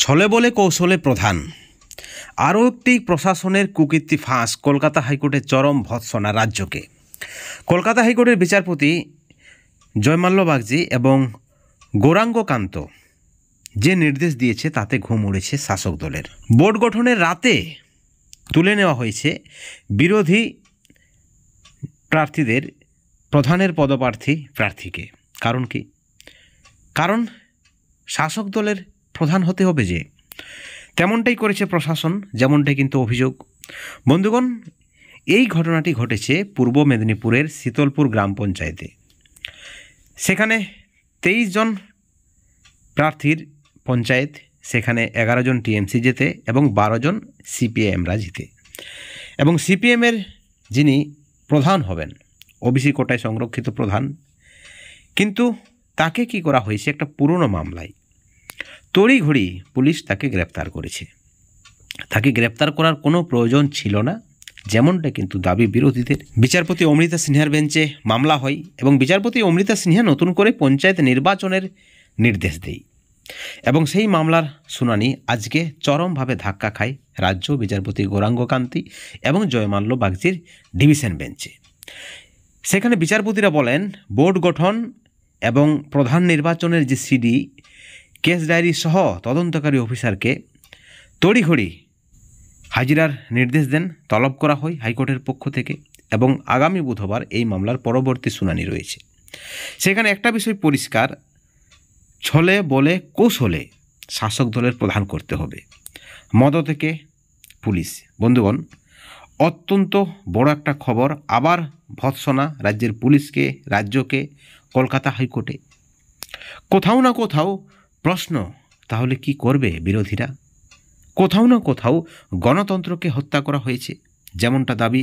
ছলে বলে কৌশলে প্রধান। আরও একটি প্রশাসনের কুকীর্তি ফাঁস কলকাতা হাইকোর্টের চরম ভৎসনা রাজ্যকে। কলকাতা হাইকোর্টের বিচারপতি জয়মাল্য বাগচি এবং গৌরাঙ্গ কান্ত যে নির্দেশ দিয়েছে তাতে ঘুম উড়েছে শাসক দলের। বোর্ড গঠনের রাতে তুলে নেওয়া হয়েছে বিরোধী প্রার্থীদের প্রধানের প্রার্থীকে। কারণ কি? কারণ শাসক দলের প্রধান হতে হবে যে, তেমনটাই করেছে প্রশাসন, যেমনটাই কিন্তু অভিযোগ। বন্ধুগণ, এই ঘটনাটি ঘটেছে পূর্ব মেদিনীপুরের শীতলপুর গ্রাম পঞ্চায়েতে। সেখানে 23 জন প্রার্থীর পঞ্চায়েত, সেখানে 11 জন টিএমসি জেতে এবং 12 জন সিপিএমরা জিতে। এবং সিপিএমের যিনি প্রধান হবেন, ওবিসি কোটায় সংরক্ষিত প্রধান, কিন্তু তাকে কি করা হয়েছে, একটা পুরনো মামলায় তড়িঘড়ি পুলিশ তাকে গ্রেপ্তার করেছে। তাকে গ্রেপ্তার করার কোনো প্রয়োজন ছিল না, যেমনটা কিন্তু দাবি বিরোধীদের। বিচারপতি অমৃতা সিনহার বেঞ্চে মামলা হয় এবং বিচারপতি অমৃতা সিনহা নতুন করে পঞ্চায়েত নির্বাচনের নির্দেশ দেয় এবং সেই মামলার শুনানি আজকে চরমভাবে ধাক্কা খায় রাজ্য বিচারপতি গৌরাঙ্গ কান্তি এবং জয়মাল্য বাগচির ডিভিশন বেঞ্চে। সেখানে বিচারপতিরা বলেন, বোর্ড গঠন এবং প্রধান নির্বাচনের যে সিডি, কেস ডায়েরি সহ তদন্তকারী অফিসারকে তড়িঘড়ি হাজিরার নির্দেশ দেন, তলব করা হয় হাইকোর্টের পক্ষ থেকে এবং আগামী বুধবার এই মামলার পরবর্তী শুনানি রয়েছে। সেখানে একটা বিষয় পরিষ্কার, ছলে বলে কৌশলে শাসক দলের প্রধান করতে হবে, মদ থেকে পুলিশ। বন্ধুগণ, অত্যন্ত বড় একটা খবর, আবার ভৎসনা রাজ্যের পুলিশকে, রাজ্যকে, কলকাতা হাইকোর্টে। কোথাও না কোথাও প্রশ্ন, তাহলে কি করবে বিরোধীরা? কোথাও না কোথাও গণতন্ত্রকে হত্যা করা হয়েছে, যেমনটা দাবি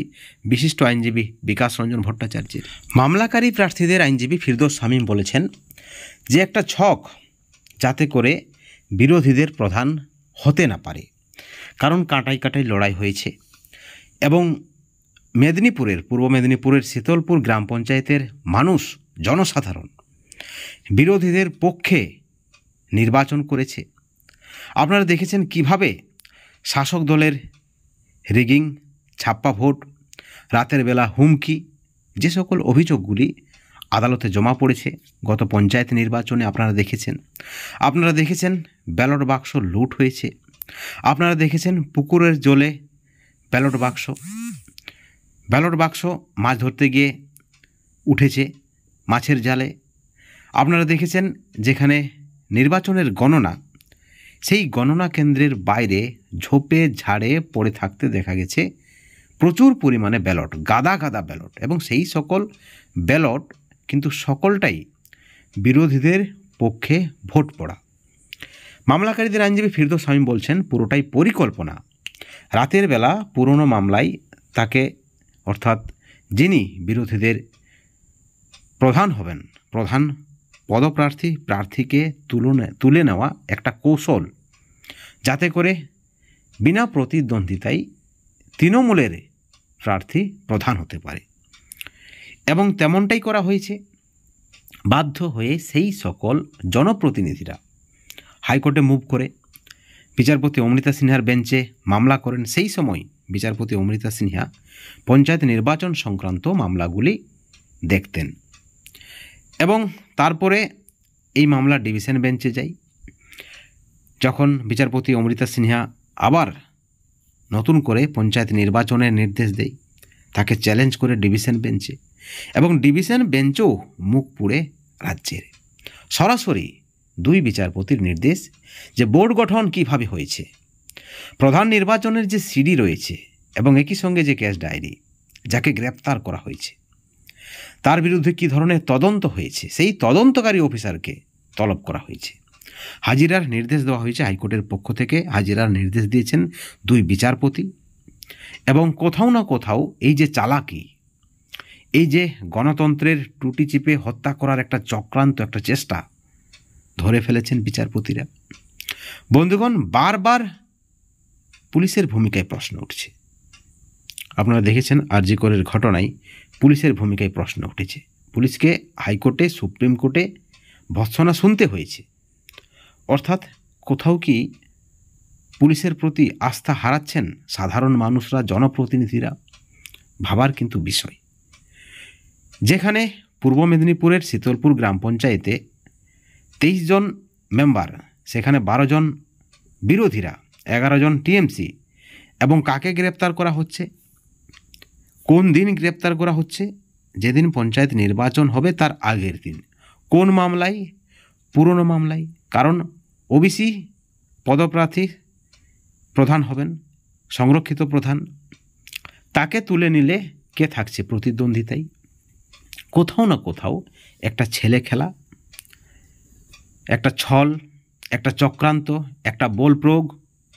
বিশিষ্ট আইনজীবী বিকাশ রঞ্জন ভট্টাচার্যের। মামলাকারী প্রার্থীদের আইনজীবী ফিরদৌস শামীম বলেছেন যে একটা ছক, যাতে করে বিরোধীদের প্রধান হতে না পারে, কারণ কাটাই কাটাই লড়াই হয়েছে এবং পূর্ব মেদিনীপুরের শীতলপুর গ্রাম পঞ্চায়েতের মানুষ, জনসাধারণ বিরোধীদের পক্ষে নির্বাচন করেছে। আপনারা দেখেছেন কিভাবে শাসক দলের রিগিং, ছাপ্পা ভোট, রাতের বেলা হুমকি, যে সকল অভিযোগগুলি আদালতে জমা পড়েছে গত পঞ্চায়েত নির্বাচনে আপনারা দেখেছেন ব্যালট বাক্স লুট হয়েছে, আপনারা দেখেছেন পুকুরের জলে ব্যালট বাক্স মাছ ধরতে গিয়ে উঠেছে মাছের জালে। আপনারা দেখেছেন যেখানে নির্বাচনের গণনা, সেই গণনা কেন্দ্রের বাইরে ঝোপে ঝাড়ে পড়ে থাকতে দেখা গেছে প্রচুর পরিমাণে ব্যালট, গাদা গাদা ব্যালট, এবং সেই সকল ব্যালট কিন্তু সকলটাই বিরোধীদের পক্ষে ভোট পড়া। মামলাকারীদের আইনজীবী ফিরদৌস শামীম বলছেন, পুরোটাই পরিকল্পনা। রাতের বেলা পুরনো মামলায় তাকে, অর্থাৎ যিনি বিরোধীদের প্রধান হবেন, প্রধান প্রার্থীকে তুলে নেওয়া একটা কৌশল, যাতে করে বিনা প্রতিদ্বন্দ্বিতায় তৃণমূলের প্রার্থী প্রধান হতে পারে। এবং তেমনটাই করা হয়েছে। বাধ্য হয়ে সেই সকল জনপ্রতিনিধিরা হাইকোর্টে মুভ করে বিচারপতি অমৃতা সিনহার বেঞ্চে মামলা করেন। সেই সময় বিচারপতি অমৃতা সিনহা পঞ্চায়েত নির্বাচন সংক্রান্ত মামলাগুলি দেখতেন এবং তারপরে এই মামলা ডিভিশন বেঞ্চে যায়। যখন বিচারপতি অমৃতা সিনহা আবার নতুন করে পঞ্চায়েত নির্বাচনের নির্দেশ দেয়, তাকে চ্যালেঞ্জ করে ডিভিশন বেঞ্চে, এবং ডিভিশন বেঞ্চও মুখ পুড়ে রাজ্যের। সরাসরি 2 বিচারপতির নির্দেশ যে বোর্ড গঠন কিভাবে হয়েছে, প্রধান নির্বাচনের যে সিডি রয়েছে এবং একই সঙ্গে যে কেস ডায়েরি, যাকে গ্রেপ্তার করা হয়েছে, তার বিরুদ্ধে কী ধরনের তদন্ত হয়েছে, সেই তদন্তকারী অফিসারকে তলব করা হয়েছে। হাজিরার নির্দেশ দেওয়া হয়েছে হাইকোর্টের পক্ষ থেকে। হাজিরার নির্দেশ দিয়েছেন 2 বিচারপতি। এবং কোথাও না কোথাও এই যে চালাকি, এই যে গণতন্ত্রের টুটি চিপে হত্যা করার একটা চক্রান্ত, একটা চেষ্টা ধরে ফেলেছেন বিচারপতিরা। বন্ধুগণ, বারবার পুলিশের ভূমিকায় প্রশ্ন উঠছে। আপনারা দেখেছেন আরজি করের ঘটনায় পুলিশের ভূমিকায় প্রশ্ন উঠেছে। পুলিশকে হাইকোর্টে, সুপ্রিম কোর্টে ভৎসনা শুনতে হয়েছে। অর্থাৎ কোথাও কি পুলিশের প্রতি আস্থা হারাচ্ছেন সাধারণ মানুষরা, জনপ্রতিনিধিরা। ভাবার কিন্তু বিষয়। যেখানে পূর্ব মেদিনীপুরের শীতলপুর গ্রাম পঞ্চায়েতে 23 জন মেম্বার, সেখানে 12 জন বিরোধীরা, 11 জন টিএমসি, এবং কাকে গ্রেপ্তার করা হচ্ছে? কোন দিন গ্রেপ্তার করা হচ্ছে? যেদিন পঞ্চায়েত নির্বাচন হবে তার আগের দিন। কোন মামলায়? পুরনো মামলায়। কারণ ওবিসি পদপ্রার্থী প্রধান হবেন, সংরক্ষিত প্রধান, তাকে তুলে নিলে কে থাকছে প্রতিদ্বন্দ্বিতায়? কোথাও না কোথাও একটা ছেলে খেলা, একটা ছল, একটা চক্রান্ত, একটা বল প্রয়োগ,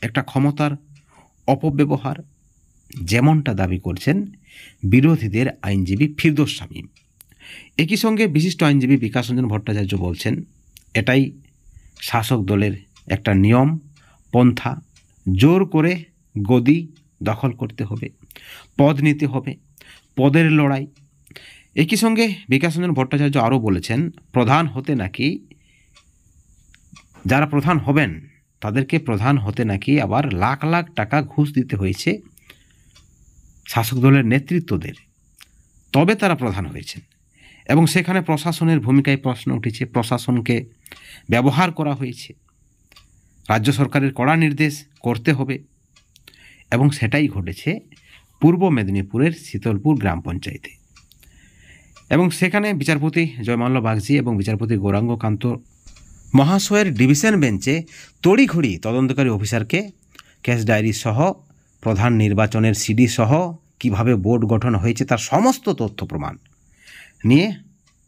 একটা ক্ষমতার অপব্যবহার, যেমনটা দাবি করছেন বিরোধীদের আইনজীবী ফিরদৌস শামীম। একই সঙ্গে বিশিষ্ট আইনজীবী বিকাশ রঞ্জন ভট্টাচার্য বলছেন এটাই শাসক দলের একটা নিয়ম পন্থা, জোর করে গদি দখল করতে হবে, পদ নিতে হবে, পদের লড়াই। একই সঙ্গে বিকাশ রঞ্জন ভট্টাচার্য আরও বলেছেন প্রধান হতে নাকি, যারা প্রধান হবেন তাদেরকে প্রধান হতে নাকি আবার লাখ লাখ টাকা ঘুষ দিতে হয়েছে শাসক দলের নেতৃত্বদের, তবে তারা প্রধান হয়েছেন। এবং সেখানে প্রশাসনের ভূমিকায় প্রশ্ন উঠেছে, প্রশাসনকে ব্যবহার করা হয়েছে, রাজ্য সরকারের কড়া নির্দেশ করতে হবে, এবং সেটাই ঘটেছে পূর্ব মেদিনীপুরের শীতলপুর গ্রাম পঞ্চায়েতে। এবং সেখানে বিচারপতি জয়মাল্য বাগচি এবং বিচারপতি গৌরাঙ্গ কান্ত মহাশয়ের ডিভিশন বেঞ্চে তড়িঘড়ি তদন্তকারী অফিসারকে কেস ডায়েরি সহ, প্রধান নির্বাচনের সিডি সহ, কিভাবে বোর্ড গঠন হয়েছে তার সমস্ত তথ্য প্রমাণ নিয়ে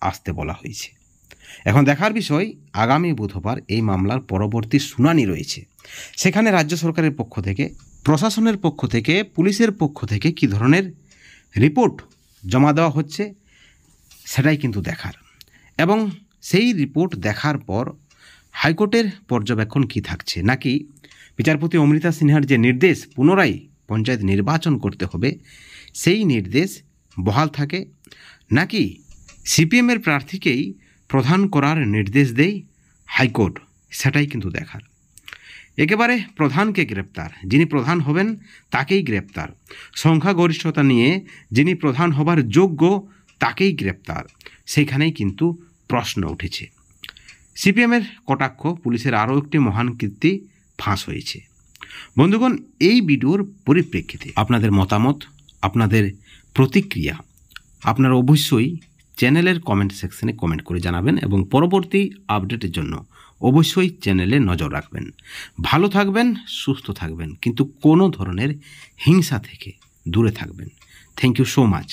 আসতে বলা হয়েছে। এখন দেখার বিষয়, আগামী বুধবার এই মামলার পরবর্তী শুনানি রয়েছে। সেখানে রাজ্য সরকারের পক্ষ থেকে, প্রশাসনের পক্ষ থেকে, পুলিশের পক্ষ থেকে কী ধরনের রিপোর্ট জমা দেওয়া হচ্ছে সেটাই কিন্তু দেখার। এবং সেই রিপোর্ট দেখার পর হাইকোর্টের পর্যবেক্ষণ কি থাকছে, নাকি বিচারপতি অমৃতা সিনহার যে নির্দেশ পুনরায় পঞ্চায়েত নির্বাচন করতে হবে সেই নির্দেশ বহাল থাকে, নাকি সিপিএমের প্রার্থীকেই প্রধান করার নির্দেশ দেয় হাইকোর্ট, সেটাই কিন্তু দেখার। একেবারে প্রধানকে গ্রেপ্তার, যিনি প্রধান হবেন তাকেই গ্রেপ্তার, সংখ্যাগরিষ্ঠতা নিয়ে যিনি প্রধান হবার যোগ্য তাকেই গ্রেপ্তার, সেইখানেই কিন্তু প্রশ্ন উঠেছে। সিপিএমের কটাক্ষ, পুলিশের আরও একটি মহান কীর্তি ফাঁস হয়েছে। বন্ধুগণ, এই ভিডিওর পরিপ্রেক্ষিতে আপনাদের মতামত, আপনাদের প্রতিক্রিয়া আপনারা অবশ্যই চ্যানেলের কমেন্ট সেকশনে কমেন্ট করে জানাবেন, এবং পরবর্তী আপডেটের জন্য অবশ্যই চ্যানেলে নজর রাখবেন। ভালো থাকবেন, সুস্থ থাকবেন, কিন্তু কোনো ধরনের হিংসা থেকে দূরে থাকবেন। Thank you so much.